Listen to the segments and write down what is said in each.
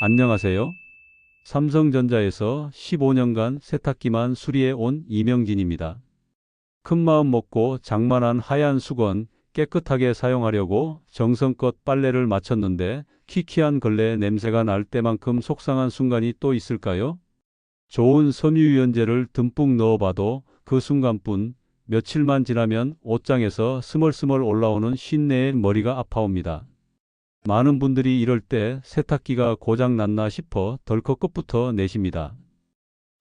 안녕하세요. 삼성전자에서 15년간 세탁기만 수리해 온 이명진입니다. 큰마음 먹고 장만한 하얀 수건 깨끗하게 사용하려고 정성껏 빨래를 마쳤는데 키키한 걸레 냄새가 날 때만큼 속상한 순간이 또 있을까요? 좋은 섬유유연제를 듬뿍 넣어봐도 그 순간뿐, 며칠만 지나면 옷장에서 스멀스멀 올라오는 쉰내에 머리가 아파옵니다. 많은 분들이 이럴 때 세탁기가 고장 났나 싶어 덜컥 끝부터 내십니다.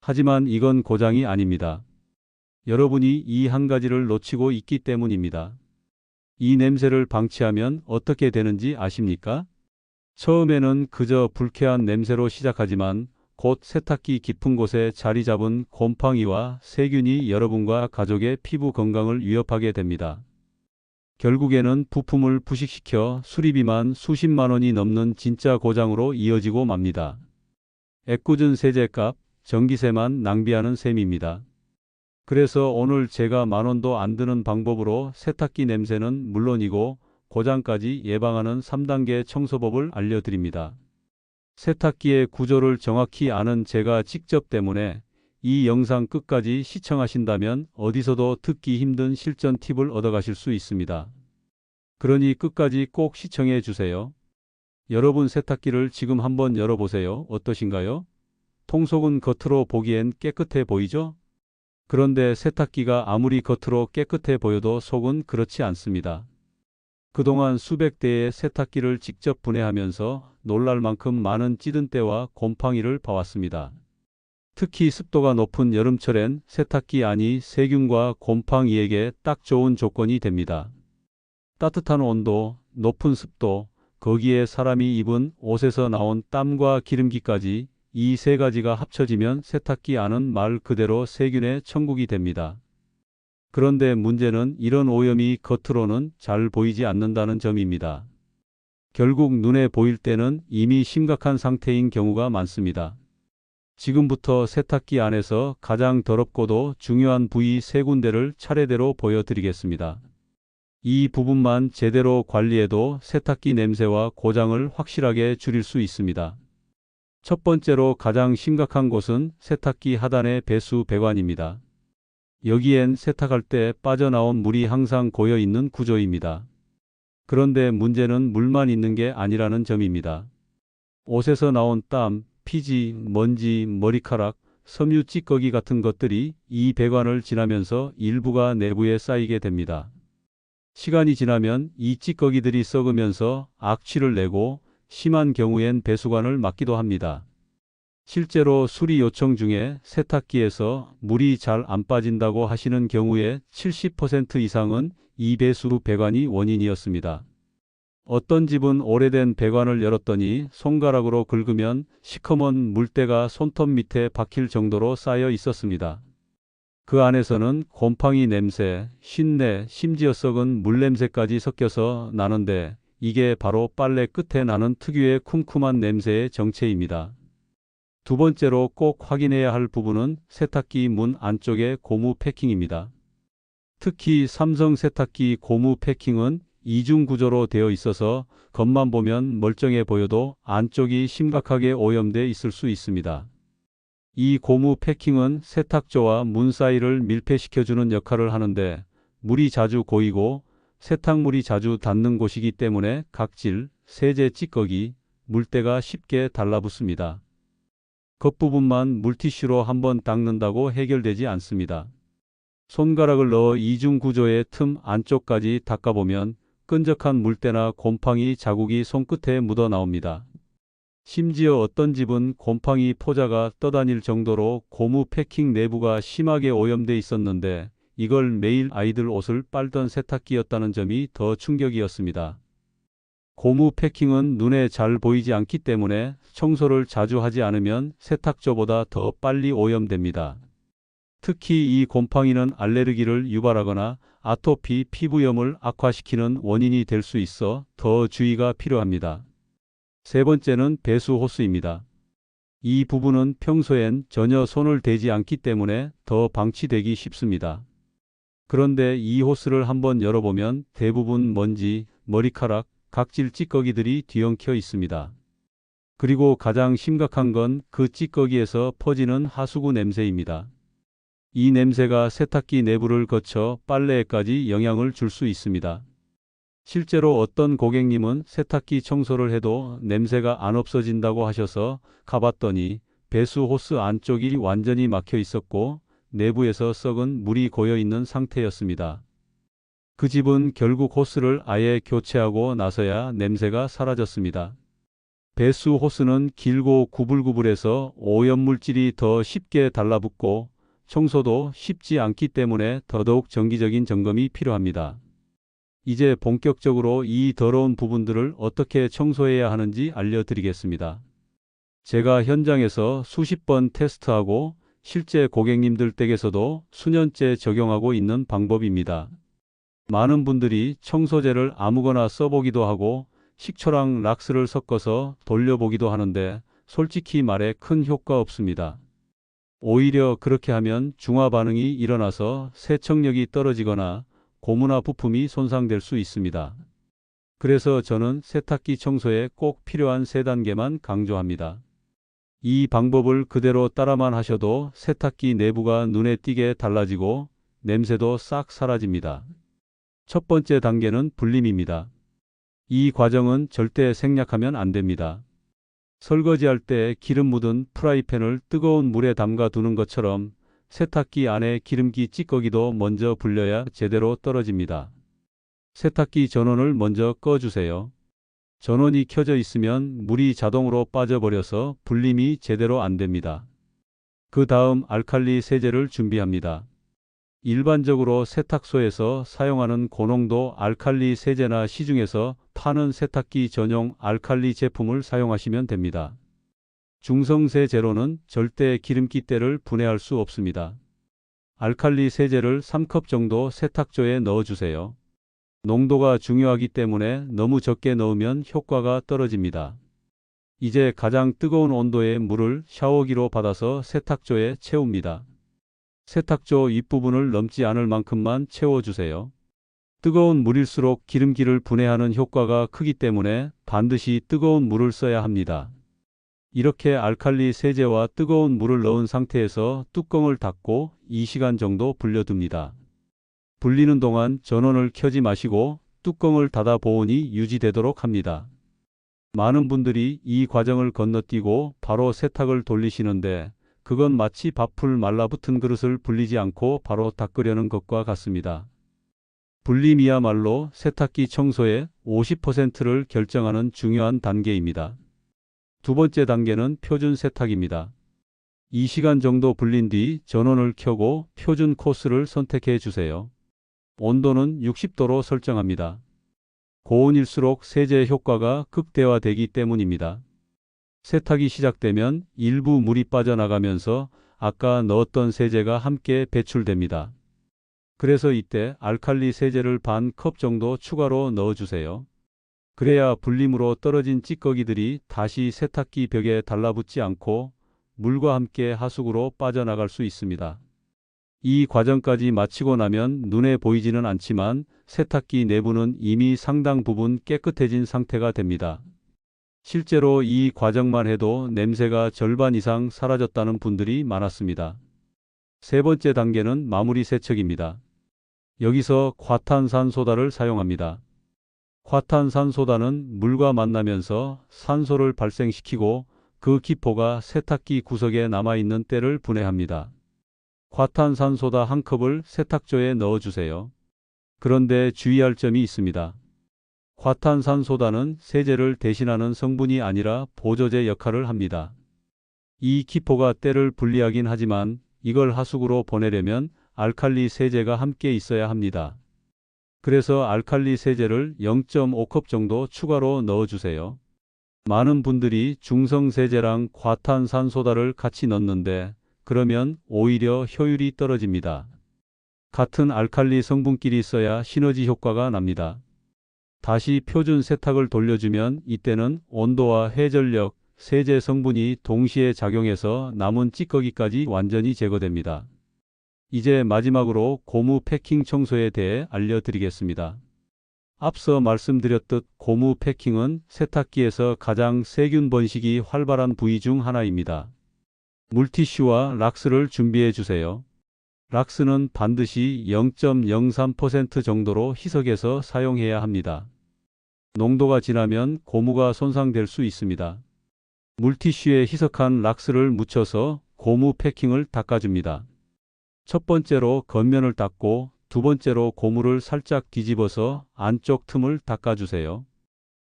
하지만 이건 고장이 아닙니다. 여러분이 이 한 가지를 놓치고 있기 때문입니다. 이 냄새를 방치하면 어떻게 되는지 아십니까? 처음에는 그저 불쾌한 냄새로 시작하지만 곧 세탁기 깊은 곳에 자리 잡은 곰팡이와 세균이 여러분과 가족의 피부 건강을 위협하게 됩니다. 결국에는 부품을 부식시켜 수리비만 수십만 원이 넘는 진짜 고장으로 이어지고 맙니다. 애꿎은 세제값, 전기세만 낭비하는 셈입니다. 그래서 오늘 제가 만 원도 안 드는 방법으로 세탁기 냄새는 물론이고 고장까지 예방하는 3단계 청소법을 알려드립니다. 세탁기의 구조를 정확히 아는 제가 직접 때문에 이 영상 끝까지 시청하신다면 어디서도 듣기 힘든 실전 팁을 얻어가실 수 있습니다. 그러니 끝까지 꼭 시청해 주세요. 여러분 세탁기를 지금 한번 열어보세요. 어떠신가요? 통속은 겉으로 보기엔 깨끗해 보이죠? 그런데 세탁기가 아무리 겉으로 깨끗해 보여도 속은 그렇지 않습니다. 그동안 수백 대의 세탁기를 직접 분해하면서 놀랄 만큼 많은 찌든 때와 곰팡이를 봐왔습니다. 특히 습도가 높은 여름철엔 세탁기 안이 세균과 곰팡이에게 딱 좋은 조건이 됩니다. 따뜻한 온도, 높은 습도, 거기에 사람이 입은 옷에서 나온 땀과 기름기까지 이 세 가지가 합쳐지면 세탁기 안은 말 그대로 세균의 천국이 됩니다. 그런데 문제는 이런 오염이 겉으로는 잘 보이지 않는다는 점입니다. 결국 눈에 보일 때는 이미 심각한 상태인 경우가 많습니다. 지금부터 세탁기 안에서 가장 더럽고도 중요한 부위 세 군데를 차례대로 보여드리겠습니다. 이 부분만 제대로 관리해도 세탁기 냄새와 고장을 확실하게 줄일 수 있습니다. 첫 번째로 가장 심각한 곳은 세탁기 하단의 배수 배관입니다. 여기엔 세탁할 때 빠져나온 물이 항상 고여 있는 구조입니다. 그런데 문제는 물만 있는 게 아니라는 점입니다. 옷에서 나온 땀, 피지, 먼지, 머리카락, 섬유 찌꺼기 같은 것들이 이 배관을 지나면서 일부가 내부에 쌓이게 됩니다. 시간이 지나면 이 찌꺼기들이 썩으면서 악취를 내고 심한 경우엔 배수관을 막기도 합니다. 실제로 수리 요청 중에 세탁기에서 물이 잘 안 빠진다고 하시는 경우의 70% 이상은 이 배수 배관이 원인이었습니다. 어떤 집은 오래된 배관을 열었더니 손가락으로 긁으면 시커먼 물때가 손톱 밑에 박힐 정도로 쌓여 있었습니다. 그 안에서는 곰팡이 냄새, 쉰내, 심지어 썩은 물냄새까지 섞여서 나는데 이게 바로 빨래 끝에 나는 특유의 쿰쿰한 냄새의 정체입니다. 두 번째로 꼭 확인해야 할 부분은 세탁기 문 안쪽의 고무 패킹입니다. 특히 삼성 세탁기 고무 패킹은 이중 구조로 되어 있어서 겉만 보면 멀쩡해 보여도 안쪽이 심각하게 오염돼 있을 수 있습니다. 이 고무 패킹은 세탁조와 문 사이를 밀폐시켜주는 역할을 하는데 물이 자주 고이고 세탁물이 자주 닿는 곳이기 때문에 각질, 세제 찌꺼기, 물때가 쉽게 달라붙습니다. 겉부분만 물티슈로 한번 닦는다고 해결되지 않습니다. 손가락을 넣어 이중 구조의 틈 안쪽까지 닦아보면 끈적한 물때나 곰팡이 자국이 손끝에 묻어 나옵니다. 심지어 어떤 집은 곰팡이 포자가 떠다닐 정도로 고무 패킹 내부가 심하게 오염돼 있었는데 이걸 매일 아이들 옷을 빨던 세탁기였다는 점이 더 충격이었습니다. 고무 패킹은 눈에 잘 보이지 않기 때문에 청소를 자주 하지 않으면 세탁조보다 더 빨리 오염됩니다. 특히 이 곰팡이는 알레르기를 유발하거나 아토피 피부염을 악화시키는 원인이 될 수 있어 더 주의가 필요합니다. 세 번째는 배수 호스입니다. 이 부분은 평소엔 전혀 손을 대지 않기 때문에 더 방치되기 쉽습니다. 그런데 이 호스를 한번 열어보면 대부분 먼지, 머리카락, 각질 찌꺼기들이 뒤엉켜 있습니다. 그리고 가장 심각한 건 그 찌꺼기에서 퍼지는 하수구 냄새입니다. 이 냄새가 세탁기 내부를 거쳐 빨래에까지 영향을 줄 수 있습니다. 실제로 어떤 고객님은 세탁기 청소를 해도 냄새가 안 없어진다고 하셔서 가봤더니 배수 호스 안쪽이 완전히 막혀 있었고 내부에서 썩은 물이 고여 있는 상태였습니다. 그 집은 결국 호스를 아예 교체하고 나서야 냄새가 사라졌습니다. 배수 호스는 길고 구불구불해서 오염물질이 더 쉽게 달라붙고 청소도 쉽지 않기 때문에 더더욱 정기적인 점검이 필요합니다. 이제 본격적으로 이 더러운 부분들을 어떻게 청소해야 하는지 알려드리겠습니다. 제가 현장에서 수십 번 테스트하고 실제 고객님들 댁에서도 수년째 적용하고 있는 방법입니다. 많은 분들이 청소제를 아무거나 써보기도 하고 식초랑 락스를 섞어서 돌려보기도 하는데 솔직히 말해 큰 효과 없습니다. 오히려 그렇게 하면 중화 반응이 일어나서 세척력이 떨어지거나 고무나 부품이 손상될 수 있습니다. 그래서 저는 세탁기 청소에 꼭 필요한 3단계만 강조합니다. 이 방법을 그대로 따라만 하셔도 세탁기 내부가 눈에 띄게 달라지고 냄새도 싹 사라집니다. 첫 번째 단계는 불림입니다. 이 과정은 절대 생략하면 안 됩니다. 설거지할 때 기름 묻은 프라이팬을 뜨거운 물에 담가 두는 것처럼 세탁기 안에 기름기 찌꺼기도 먼저 불려야 제대로 떨어집니다. 세탁기 전원을 먼저 꺼주세요. 전원이 켜져 있으면 물이 자동으로 빠져버려서 불림이 제대로 안 됩니다. 그 다음 알칼리 세제를 준비합니다. 일반적으로 세탁소에서 사용하는 고농도 알칼리 세제나 시중에서 파는 세탁기 전용 알칼리 제품을 사용하시면 됩니다. 중성세 제로는 절대 기름기때를 분해할 수 없습니다. 알칼리 세제를 3컵 정도 세탁조에 넣어주세요. 농도가 중요하기 때문에 너무 적게 넣으면 효과가 떨어집니다. 이제 가장 뜨거운 온도의 물을 샤워기로 받아서 세탁조에 채웁니다. 세탁조 윗부분을 넘지 않을 만큼만 채워주세요. 뜨거운 물일수록 기름기를 분해하는 효과가 크기 때문에 반드시 뜨거운 물을 써야 합니다. 이렇게 알칼리 세제와 뜨거운 물을 넣은 상태에서 뚜껑을 닫고 2시간 정도 불려둡니다. 불리는 동안 전원을 켜지 마시고 뚜껑을 닫아 보온이 유지되도록 합니다. 많은 분들이 이 과정을 건너뛰고 바로 세탁을 돌리시는데 그건 마치 밥풀 말라붙은 그릇을 불리지 않고 바로 닦으려는 것과 같습니다. 불림이야말로 세탁기 청소의 50%를 결정하는 중요한 단계입니다. 두 번째 단계는 표준 세탁입니다. 2시간 정도 불린 뒤 전원을 켜고 표준 코스를 선택해 주세요. 온도는 60도로 설정합니다. 고온일수록 세제 효과가 극대화되기 때문입니다. 세탁이 시작되면 일부 물이 빠져나가면서 아까 넣었던 세제가 함께 배출됩니다. 그래서 이때 알칼리 세제를 반 컵 정도 추가로 넣어주세요. 그래야 불림으로 떨어진 찌꺼기들이 다시 세탁기 벽에 달라붙지 않고 물과 함께 하수구로 빠져나갈 수 있습니다. 이 과정까지 마치고 나면 눈에 보이지는 않지만 세탁기 내부는 이미 상당 부분 깨끗해진 상태가 됩니다. 실제로 이 과정만 해도 냄새가 절반 이상 사라졌다는 분들이 많았습니다. 세 번째 단계는 마무리 세척입니다. 여기서 과탄산소다를 사용합니다. 과탄산소다는 물과 만나면서 산소를 발생시키고 그 기포가 세탁기 구석에 남아있는 때를 분해합니다. 과탄산소다 1컵을 세탁조에 넣어주세요. 그런데 주의할 점이 있습니다. 과탄산소다는 세제를 대신하는 성분이 아니라 보조제 역할을 합니다. 이 기포가 때를 분리하긴 하지만 이걸 하수구로 보내려면 알칼리 세제가 함께 있어야 합니다. 그래서 알칼리 세제를 0.5컵 정도 추가로 넣어주세요. 많은 분들이 중성세제랑 과탄산소다를 같이 넣는데 그러면 오히려 효율이 떨어집니다. 같은 알칼리 성분끼리 써야 시너지 효과가 납니다. 다시 표준 세탁을 돌려주면 이때는 온도와 회전력, 세제 성분이 동시에 작용해서 남은 찌꺼기까지 완전히 제거됩니다. 이제 마지막으로 고무 패킹 청소에 대해 알려드리겠습니다. 앞서 말씀드렸듯 고무 패킹은 세탁기에서 가장 세균 번식이 활발한 부위 중 하나입니다. 물티슈와 락스를 준비해 주세요. 락스는 반드시 0.03% 정도로 희석해서 사용해야 합니다. 농도가 진하면 고무가 손상될 수 있습니다. 물티슈에 희석한 락스를 묻혀서 고무 패킹을 닦아줍니다. 첫 번째로 겉면을 닦고 두 번째로 고무를 살짝 뒤집어서 안쪽 틈을 닦아주세요.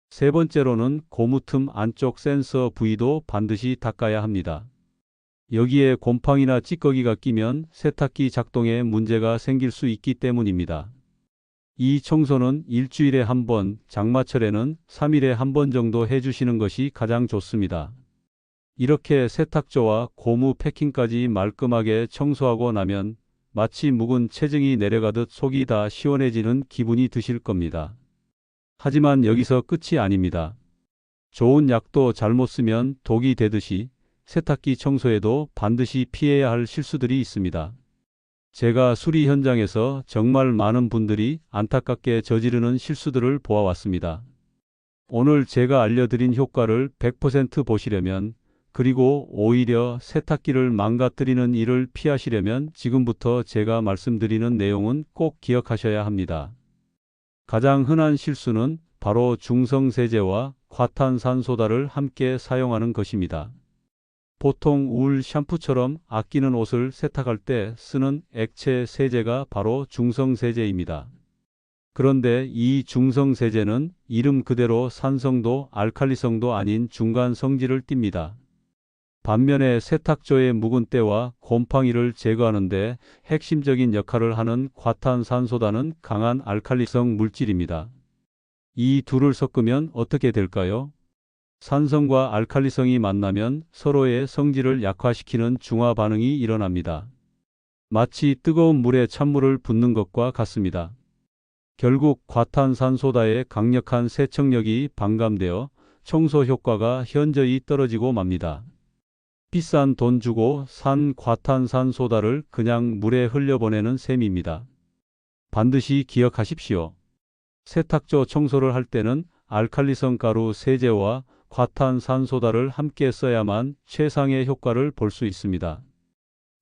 세 번째로는 고무 틈 안쪽 센서 부위도 반드시 닦아야 합니다. 여기에 곰팡이나 찌꺼기가 끼면 세탁기 작동에 문제가 생길 수 있기 때문입니다. 이 청소는 일주일에 한 번, 장마철에는 3일에 한 번 정도 해주시는 것이 가장 좋습니다. 이렇게 세탁조와 고무 패킹까지 말끔하게 청소하고 나면 마치 묵은 체증이 내려가듯 속이 다 시원해지는 기분이 드실 겁니다. 하지만 여기서 끝이 아닙니다. 좋은 약도 잘못 쓰면 독이 되듯이 세탁기 청소에도 반드시 피해야 할 실수들이 있습니다. 제가 수리 현장에서 정말 많은 분들이 안타깝게 저지르는 실수들을 보아왔습니다. 오늘 제가 알려드린 효과를 100% 보시려면, 그리고 오히려 세탁기를 망가뜨리는 일을 피하시려면 지금부터 제가 말씀드리는 내용은 꼭 기억하셔야 합니다. 가장 흔한 실수는 바로 중성세제와 과탄산소다를 함께 사용하는 것입니다. 보통 울 샴푸처럼 아끼는 옷을 세탁할 때 쓰는 액체 세제가 바로 중성세제입니다. 그런데 이 중성세제는 이름 그대로 산성도 알칼리성도 아닌 중간 성질을 띱니다. 반면에 세탁조의 묵은 때와 곰팡이를 제거하는 데 핵심적인 역할을 하는 과탄산소다는 강한 알칼리성 물질입니다. 이 둘을 섞으면 어떻게 될까요? 산성과 알칼리성이 만나면 서로의 성질을 약화시키는 중화 반응이 일어납니다. 마치 뜨거운 물에 찬물을 붓는 것과 같습니다. 결국 과탄산소다의 강력한 세척력이 반감되어 청소 효과가 현저히 떨어지고 맙니다. 비싼 돈 주고 산 과탄산소다를 그냥 물에 흘려보내는 셈입니다. 반드시 기억하십시오. 세탁조 청소를 할 때는 알칼리성 가루 세제와 과탄산소다를 함께 써야만 최상의 효과를 볼 수 있습니다.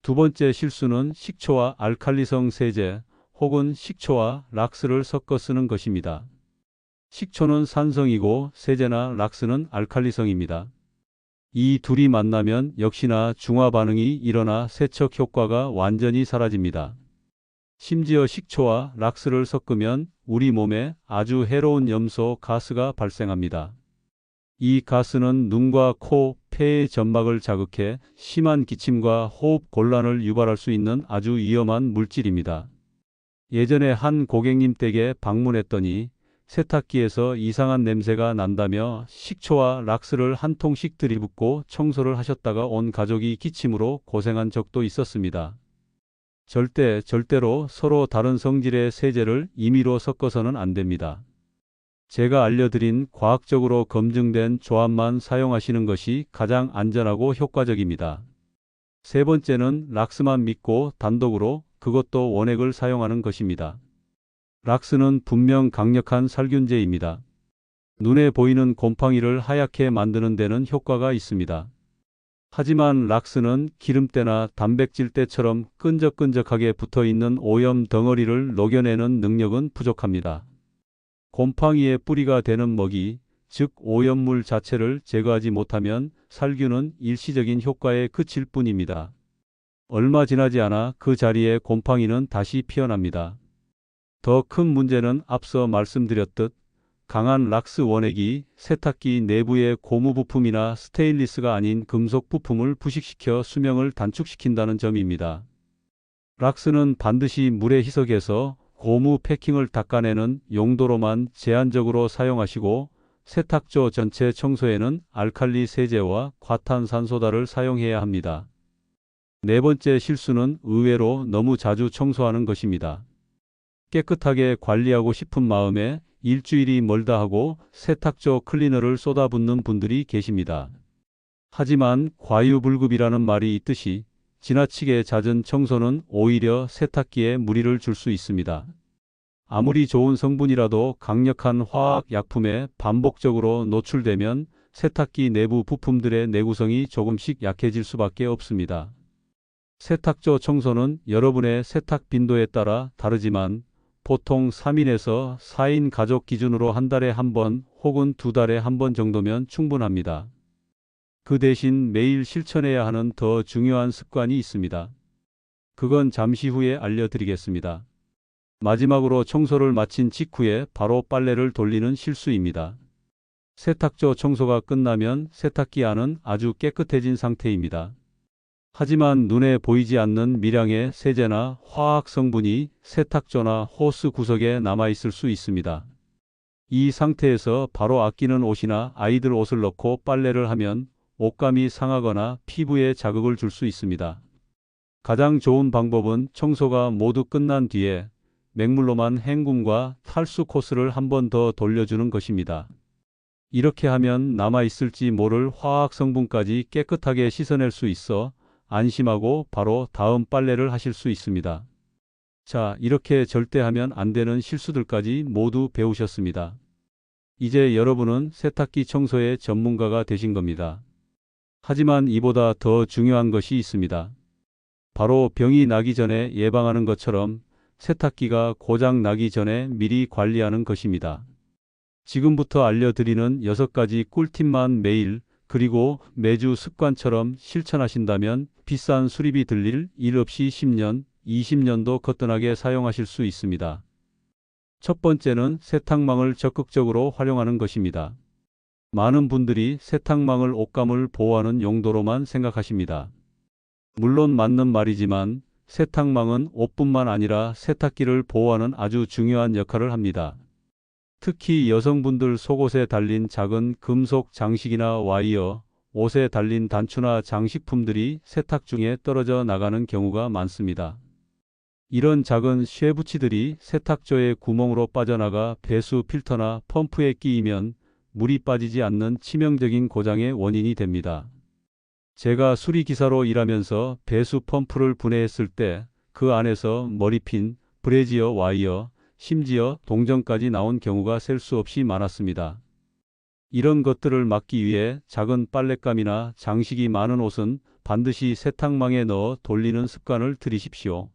두 번째 실수는 식초와 알칼리성 세제 혹은 식초와 락스를 섞어 쓰는 것입니다. 식초는 산성이고 세제나 락스는 알칼리성입니다. 이 둘이 만나면 역시나 중화 반응이 일어나 세척 효과가 완전히 사라집니다. 심지어 식초와 락스를 섞으면 우리 몸에 아주 해로운 염소 가스가 발생합니다. 이 가스는 눈과 코, 폐의 점막을 자극해 심한 기침과 호흡 곤란을 유발할 수 있는 아주 위험한 물질입니다. 예전에 한 고객님 댁에 방문했더니 세탁기에서 이상한 냄새가 난다며 식초와 락스를 한 통씩 들이붓고 청소를 하셨다가 온 가족이 기침으로 고생한 적도 있었습니다. 절대로 서로 다른 성질의 세제를 임의로 섞어서는 안 됩니다. 제가 알려드린 과학적으로 검증된 조합만 사용하시는 것이 가장 안전하고 효과적입니다. 세 번째는 락스만 믿고 단독으로, 그것도 원액을 사용하는 것입니다. 락스는 분명 강력한 살균제입니다. 눈에 보이는 곰팡이를 하얗게 만드는 데는 효과가 있습니다. 하지만 락스는 기름때나 단백질때처럼 끈적끈적하게 붙어있는 오염 덩어리를 녹여내는 능력은 부족합니다. 곰팡이의 뿌리가 되는 먹이, 즉 오염물 자체를 제거하지 못하면 살균은 일시적인 효과에 그칠 뿐입니다. 얼마 지나지 않아 그 자리에 곰팡이는 다시 피어납니다. 더 큰 문제는 앞서 말씀드렸듯 강한 락스 원액이 세탁기 내부의 고무 부품이나 스테인리스가 아닌 금속 부품을 부식시켜 수명을 단축시킨다는 점입니다. 락스는 반드시 물에 희석해서 고무 패킹을 닦아내는 용도로만 제한적으로 사용하시고 세탁조 전체 청소에는 알칼리 세제와 과탄산소다를 사용해야 합니다. 네 번째 실수는 의외로 너무 자주 청소하는 것입니다. 깨끗하게 관리하고 싶은 마음에 일주일이 멀다 하고 세탁조 클리너를 쏟아붓는 분들이 계십니다. 하지만 과유불급이라는 말이 있듯이 지나치게 잦은 청소는 오히려 세탁기에 무리를 줄 수 있습니다. 아무리 좋은 성분이라도 강력한 화학 약품에 반복적으로 노출되면 세탁기 내부 부품들의 내구성이 조금씩 약해질 수밖에 없습니다. 세탁조 청소는 여러분의 세탁 빈도에 따라 다르지만 보통 3인에서 4인 가족 기준으로 한 달에 한 번 혹은 두 달에 한 번 정도면 충분합니다. 그 대신 매일 실천해야 하는 더 중요한 습관이 있습니다. 그건 잠시 후에 알려드리겠습니다. 마지막으로 청소를 마친 직후에 바로 빨래를 돌리는 실수입니다. 세탁조 청소가 끝나면 세탁기 안은 아주 깨끗해진 상태입니다. 하지만 눈에 보이지 않는 미량의 세제나 화학 성분이 세탁조나 호스 구석에 남아있을 수 있습니다. 이 상태에서 바로 아끼는 옷이나 아이들 옷을 넣고 빨래를 하면 옷감이 상하거나 피부에 자극을 줄 수 있습니다. 가장 좋은 방법은 청소가 모두 끝난 뒤에 맹물로만 헹굼과 탈수 코스를 한 번 더 돌려주는 것입니다. 이렇게 하면 남아있을지 모를 화학 성분까지 깨끗하게 씻어낼 수 있어 안심하고 바로 다음 빨래를 하실 수 있습니다. 자, 이렇게 절대 하면 안 되는 실수들까지 모두 배우셨습니다. 이제 여러분은 세탁기 청소의 전문가가 되신 겁니다. 하지만 이보다 더 중요한 것이 있습니다. 바로 병이 나기 전에 예방하는 것처럼 세탁기가 고장 나기 전에 미리 관리하는 것입니다. 지금부터 알려드리는 6가지 꿀팁만 매일 그리고 매주 습관처럼 실천하신다면 비싼 수리비 들릴 일 없이 10년, 20년도 거뜬하게 사용하실 수 있습니다. 첫 번째는 세탁망을 적극적으로 활용하는 것입니다. 많은 분들이 세탁망을 옷감을 보호하는 용도로만 생각하십니다. 물론 맞는 말이지만 세탁망은 옷뿐만 아니라 세탁기를 보호하는 아주 중요한 역할을 합니다. 특히 여성분들 속옷에 달린 작은 금속 장식이나 와이어, 옷에 달린 단추나 장식품들이 세탁 중에 떨어져 나가는 경우가 많습니다. 이런 작은 쇠붙이들이 세탁조의 구멍으로 빠져나가 배수 필터나 펌프에 끼이면 물이 빠지지 않는 치명적인 고장의 원인이 됩니다. 제가 수리기사로 일하면서 배수 펌프를 분해했을 때 그 안에서 머리핀, 브래지어 와이어, 심지어 동전까지 나온 경우가 셀 수 없이 많았습니다. 이런 것들을 막기 위해 작은 빨랫감이나 장식이 많은 옷은 반드시 세탁망에 넣어 돌리는 습관을 들이십시오.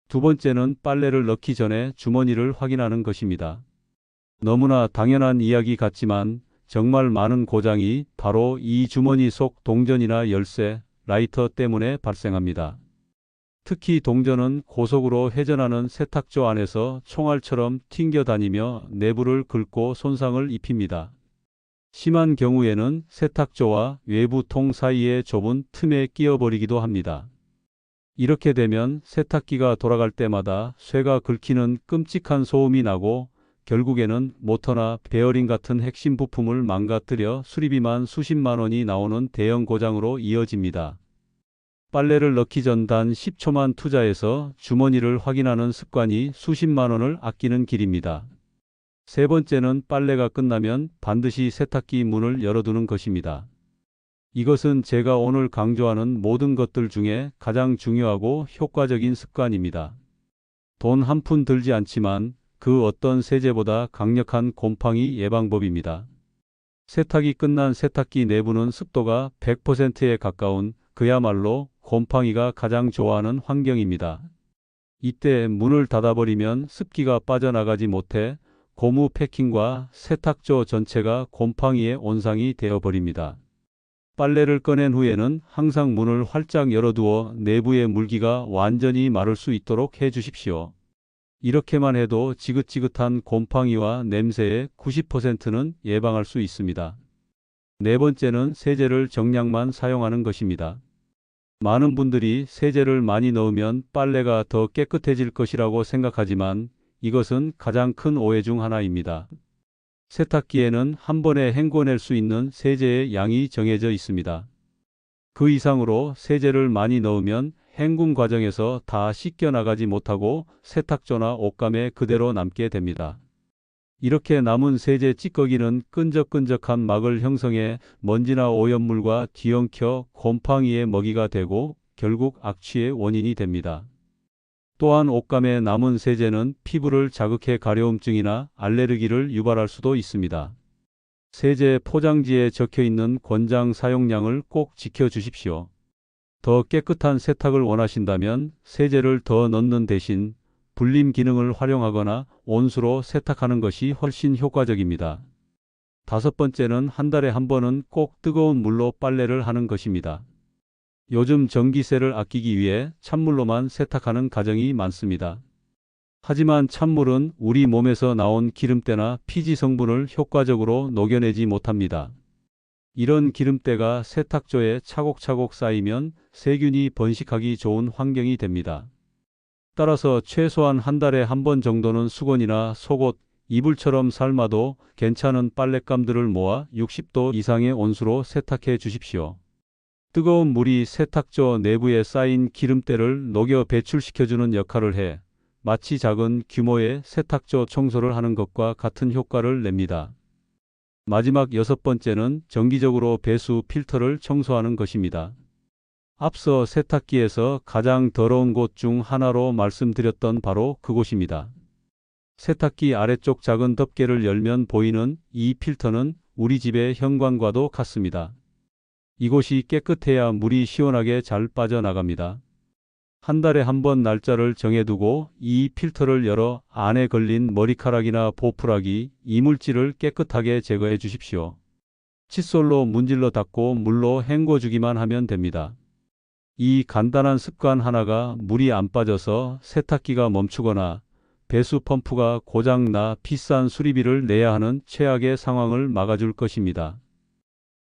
두 번째는 빨래를 넣기 전에 주머니를 확인하는 것입니다. 너무나 당연한 이야기 같지만 정말 많은 고장이 바로 이 주머니 속 동전이나 열쇠, 라이터 때문에 발생합니다. 특히 동전은 고속으로 회전하는 세탁조 안에서 총알처럼 튕겨 다니며 내부를 긁고 손상을 입힙니다. 심한 경우에는 세탁조와 외부 통 사이의 좁은 틈에 끼어버리기도 합니다. 이렇게 되면 세탁기가 돌아갈 때마다 쇠가 긁히는 끔찍한 소음이 나고 결국에는 모터나 베어링 같은 핵심 부품을 망가뜨려 수리비만 수십만 원이 나오는 대형 고장으로 이어집니다. 빨래를 넣기 전 단 10초만 투자해서 주머니를 확인하는 습관이 수십만 원을 아끼는 길입니다. 세 번째는 빨래가 끝나면 반드시 세탁기 문을 열어두는 것입니다. 이것은 제가 오늘 강조하는 모든 것들 중에 가장 중요하고 효과적인 습관입니다. 돈 한 푼 들지 않지만 그 어떤 세제보다 강력한 곰팡이 예방법입니다. 세탁이 끝난 세탁기 내부는 습도가 100%에 가까운 그야말로 곰팡이가 가장 좋아하는 환경입니다. 이때 문을 닫아버리면 습기가 빠져나가지 못해 고무 패킹과 세탁조 전체가 곰팡이의 온상이 되어버립니다. 빨래를 꺼낸 후에는 항상 문을 활짝 열어두어 내부의 물기가 완전히 마를 수 있도록 해주십시오. 이렇게만 해도 지긋지긋한 곰팡이와 냄새의 90%는 예방할 수 있습니다. 네 번째는 세제를 정량만 사용하는 것입니다. 많은 분들이 세제를 많이 넣으면 빨래가 더 깨끗해질 것이라고 생각하지만 이것은 가장 큰 오해 중 하나입니다. 세탁기에는 한 번에 헹궈낼 수 있는 세제의 양이 정해져 있습니다. 그 이상으로 세제를 많이 넣으면 헹굼 과정에서 다 씻겨 나가지 못하고 세탁조나 옷감에 그대로 남게 됩니다. 이렇게 남은 세제 찌꺼기는 끈적끈적한 막을 형성해 먼지나 오염물과 뒤엉켜 곰팡이의 먹이가 되고 결국 악취의 원인이 됩니다. 또한 옷감에 남은 세제는 피부를 자극해 가려움증이나 알레르기를 유발할 수도 있습니다. 세제 포장지에 적혀 있는 권장 사용량을 꼭 지켜 주십시오. 더 깨끗한 세탁을 원하신다면 세제를 더 넣는 대신 불림 기능을 활용하거나 온수로 세탁하는 것이 훨씬 효과적입니다. 다섯 번째는 한 달에 한 번은 꼭 뜨거운 물로 빨래를 하는 것입니다. 요즘 전기세를 아끼기 위해 찬물로만 세탁하는 가정이 많습니다. 하지만 찬물은 우리 몸에서 나온 기름때나 피지 성분을 효과적으로 녹여내지 못합니다. 이런 기름때가 세탁조에 차곡차곡 쌓이면 세균이 번식하기 좋은 환경이 됩니다. 따라서 최소한 한 달에 한 번 정도는 수건이나 속옷, 이불처럼 삶아도 괜찮은 빨랫감들을 모아 60도 이상의 온수로 세탁해 주십시오. 뜨거운 물이 세탁조 내부에 쌓인 기름때를 녹여 배출시켜주는 역할을 해 마치 작은 규모의 세탁조 청소를 하는 것과 같은 효과를 냅니다. 마지막 여섯 번째는 정기적으로 배수 필터를 청소하는 것입니다. 앞서 세탁기에서 가장 더러운 곳 중 하나로 말씀드렸던 바로 그곳입니다. 세탁기 아래쪽 작은 덮개를 열면 보이는 이 필터는 우리 집의 현관과도 같습니다. 이곳이 깨끗해야 물이 시원하게 잘 빠져나갑니다. 한 달에 한 번 날짜를 정해두고 이 필터를 열어 안에 걸린 머리카락이나 보풀하기, 이물질을 깨끗하게 제거해 주십시오. 칫솔로 문질러 닦고 물로 헹궈주기만 하면 됩니다. 이 간단한 습관 하나가 물이 안 빠져서 세탁기가 멈추거나 배수 펌프가 고장나 비싼 수리비를 내야 하는 최악의 상황을 막아줄 것입니다.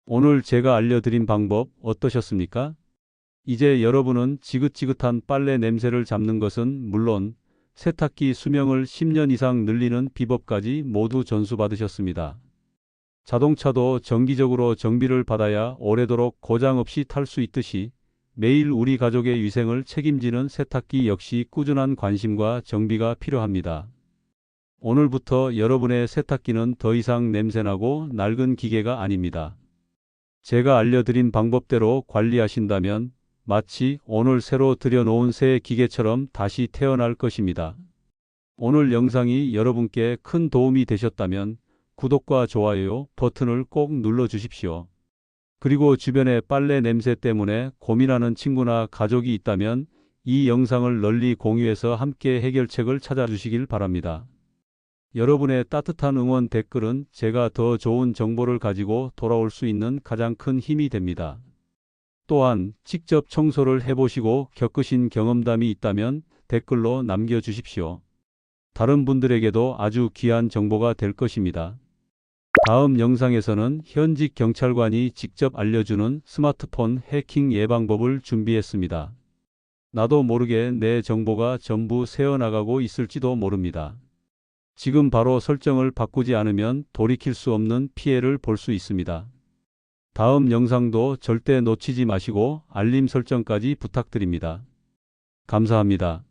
오늘 제가 알려드린 방법 어떠셨습니까? 이제 여러분은 지긋지긋한 빨래 냄새를 잡는 것은 물론 세탁기 수명을 10년 이상 늘리는 비법까지 모두 전수받으셨습니다. 자동차도 정기적으로 정비를 받아야 오래도록 고장 없이 탈 수 있듯이 매일 우리 가족의 위생을 책임지는 세탁기 역시 꾸준한 관심과 정비가 필요합니다. 오늘부터 여러분의 세탁기는 더 이상 냄새나고 낡은 기계가 아닙니다. 제가 알려드린 방법대로 관리하신다면 마치 오늘 새로 들여놓은 새 기계처럼 다시 태어날 것입니다. 오늘 영상이 여러분께 큰 도움이 되셨다면 구독과 좋아요 버튼을 꼭 눌러주십시오. 그리고 주변에 빨래 냄새 때문에 고민하는 친구나 가족이 있다면 이 영상을 널리 공유해서 함께 해결책을 찾아주시길 바랍니다. 여러분의 따뜻한 응원 댓글은 제가 더 좋은 정보를 가지고 돌아올 수 있는 가장 큰 힘이 됩니다. 또한 직접 청소를 해보시고 겪으신 경험담이 있다면 댓글로 남겨주십시오. 다른 분들에게도 아주 귀한 정보가 될 것입니다. 다음 영상에서는 현직 경찰관이 직접 알려주는 스마트폰 해킹 예방법을 준비했습니다. 나도 모르게 내 정보가 전부 새어나가고 있을지도 모릅니다. 지금 바로 설정을 바꾸지 않으면 돌이킬 수 없는 피해를 볼 수 있습니다. 다음 영상도 절대 놓치지 마시고 알림 설정까지 부탁드립니다. 감사합니다.